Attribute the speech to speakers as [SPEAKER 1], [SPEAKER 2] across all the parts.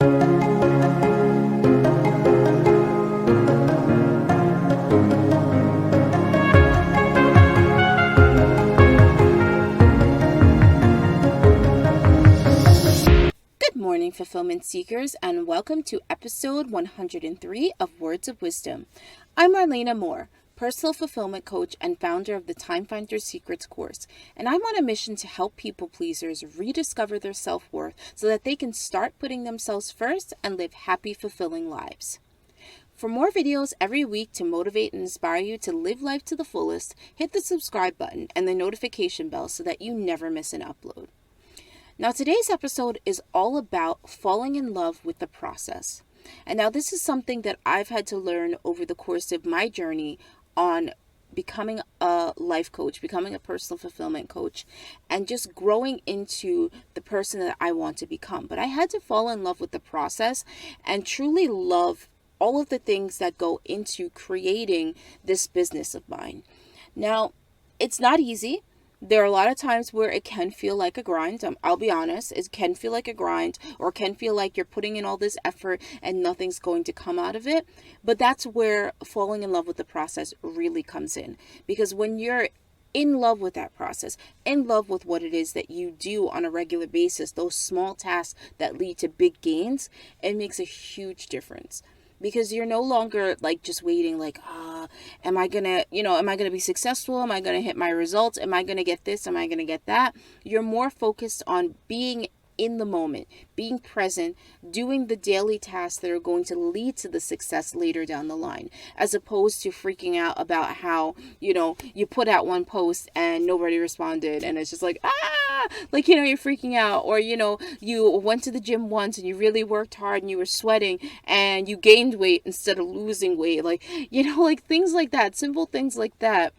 [SPEAKER 1] Good morning, fulfillment seekers, and welcome to episode 103 of Words of Wisdom. I'm Marlena Moore, personal fulfillment coach and founder of the Time Finder's Secrets course, and I'm on a mission to help people pleasers rediscover their self-worth so that they can start putting themselves first and live happy, fulfilling lives. For more videos every week to motivate and inspire you to live life to the fullest, hit the subscribe button and the notification bell so that you never miss an upload. Now, today's episode is all about falling in love with the process. And now this is something that I've had to learn over the course of my journey on becoming a life coach, becoming a personal fulfillment coach, and just growing into the person that I want to become. But I had to fall in love with the process and truly love all of the things that go into creating this business of mine. Now, it's not easy. There are a lot of times where it can feel like a grind. I'll be honest, it can feel like a grind, or can feel like you're putting in all this effort and nothing's going to come out of it. But that's where falling in love with the process really comes in. Because when you're in love with that process, in love with what it is that you do on a regular basis, those small tasks that lead to big gains, it makes a huge difference. Because you're no longer like just waiting like, am I gonna be successful? Am I gonna hit my results? Am I gonna get this? Am I gonna get that? You're more focused on being in the moment, being present, doing the daily tasks that are going to lead to the success later down the line, as opposed to freaking out about how, you put out one post and nobody responded and it's just like, you're freaking out, or, you went to the gym once and you really worked hard and you were sweating and you gained weight instead of losing weight, things like that, simple things like that.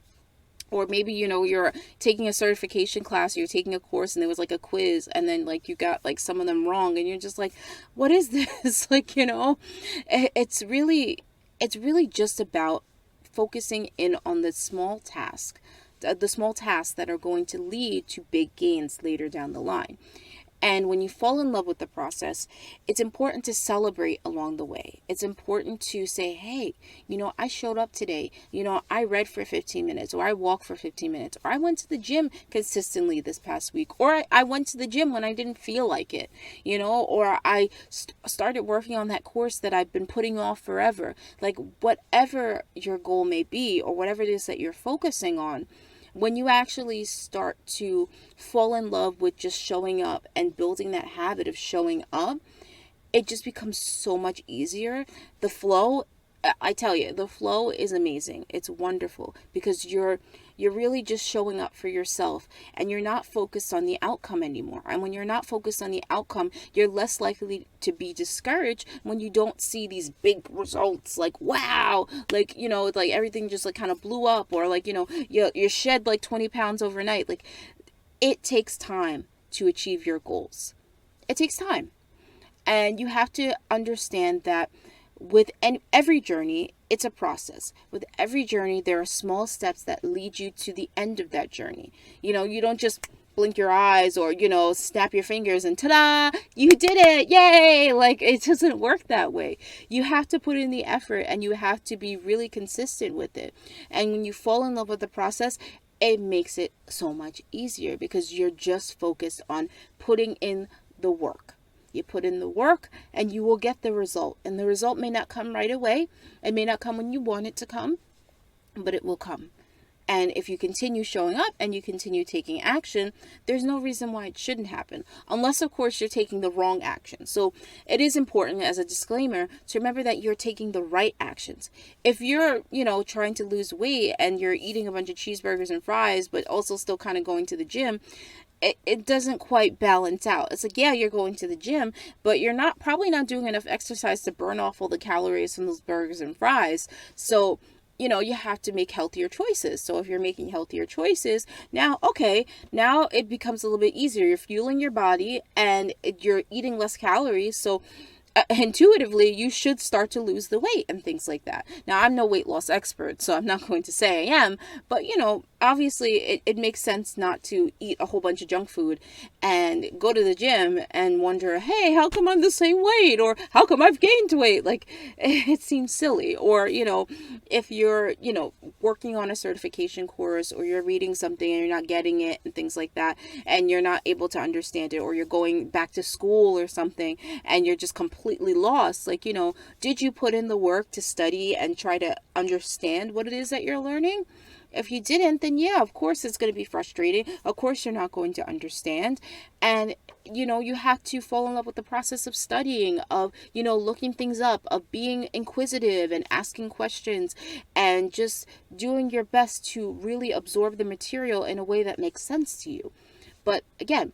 [SPEAKER 1] Or maybe, you're taking a certification class, or you're taking a course and there was like a quiz and then you got some of them wrong and you're just like, what is this? It's really just about focusing in on the small tasks that are going to lead to big gains later down the line. And when you fall in love with the process, it's important to celebrate along the way. It's important to say, hey, I showed up today. I read for 15 minutes, or I walked for 15 minutes, or I went to the gym consistently this past week, or I went to the gym when I didn't feel like it, or I started working on that course that I've been putting off forever. Whatever your goal may be, or whatever it is that you're focusing on, when you actually start to fall in love with just showing up and building that habit of showing up, it just becomes so much easier. The flow, I tell you, the flow is amazing. It's wonderful because you're really just showing up for yourself and you're not focused on the outcome anymore. And when you're not focused on the outcome, you're less likely to be discouraged when you don't see these big results wow, everything just kind of blew up, or you shed 20 pounds overnight. It takes time to achieve your goals. It takes time. And you have to understand that with every journey, it's a process. With every journey, there are small steps that lead you to the end of that journey. You don't just blink your eyes or, snap your fingers and ta-da, you did it, yay! It doesn't work that way. You have to put in the effort and you have to be really consistent with it. And when you fall in love with the process, it makes it so much easier because you're just focused on putting in the work. You put in the work and you will get the result. And the result may not come right away. It may not come when you want it to come, but it will come. And if you continue showing up and you continue taking action, there's no reason why it shouldn't happen. Unless, of course, you're taking the wrong action. So it is important, as a disclaimer, to remember that you're taking the right actions. If you're, trying to lose weight and you're eating a bunch of cheeseburgers and fries, but also still kind of going to the gym, it doesn't quite balance out. It's yeah, you're going to the gym, but you're probably not doing enough exercise to burn off all the calories from those burgers and fries. So, you have to make healthier choices. So if you're making healthier choices, now it becomes a little bit easier. You're fueling your body and you're eating less calories. So intuitively, you should start to lose the weight and things like that. Now, I'm no weight loss expert, so I'm not going to say I am, but, obviously it makes sense not to eat a whole bunch of junk food and go to the gym and wonder, hey, how come I'm the same weight? Or how come I've gained weight? Like, it seems silly. Or, if you're, working on a certification course, or you're reading something and you're not getting it and things like that, and you're not able to understand it, or you're going back to school or something and you're just completely lost. Like, did you put in the work to study and try to understand what it is that you're learning? If you didn't, then yeah, of course it's going to be frustrating. Of course you're not going to understand. And, you have to fall in love with the process of studying, of, looking things up, of being inquisitive and asking questions, and just doing your best to really absorb the material in a way that makes sense to you. But again,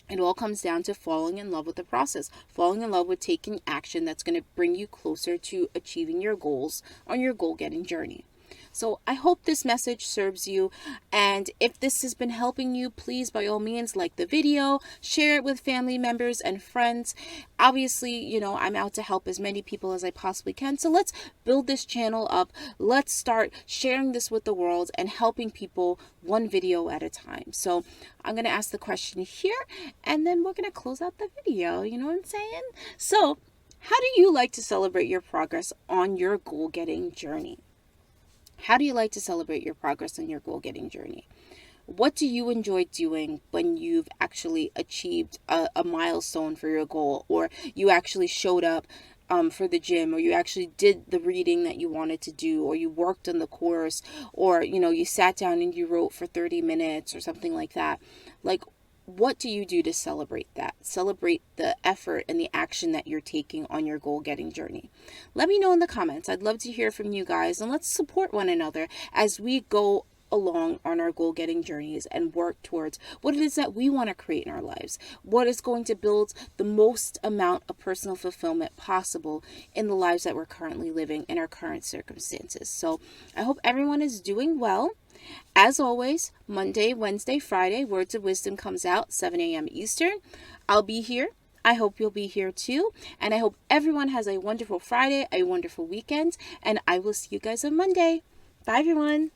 [SPEAKER 1] it all comes down to falling in love with the process, falling in love with taking action that's going to bring you closer to achieving your goals on your goal getting journey. So I hope this message serves you. And if this has been helping you, please, by all means, like the video, share it with family members and friends. Obviously, I'm out to help as many people as I possibly can. So let's build this channel up. Let's start sharing this with the world and helping people one video at a time. So I'm going to ask the question here, and then we're going to close out the video. You know what I'm saying? So how do you like to celebrate your progress on your goal-getting journey? How do you like to celebrate your progress on your goal-getting journey? What do you enjoy doing when you've actually achieved a milestone for your goal, or you actually showed up for the gym, or you actually did the reading that you wanted to do, or you worked on the course, or, you sat down and you wrote for 30 minutes or something like that? Like, what do you do to celebrate that? Celebrate the effort and the action that you're taking on your goal-getting journey. Let me know in the comments. I'd love to hear from you guys, and let's support one another as we go along on our goal-getting journeys and work towards what it is that we want to create in our lives, what is going to build the most amount of personal fulfillment possible in the lives that we're currently living in our current circumstances. So I hope everyone is doing well. As always, Monday, Wednesday, Friday, Words of Wisdom comes out 7 a.m. Eastern. I'll be here. I hope you'll be here too. And I hope everyone has a wonderful Friday, a wonderful weekend, and I will see you guys on Monday. Bye, everyone.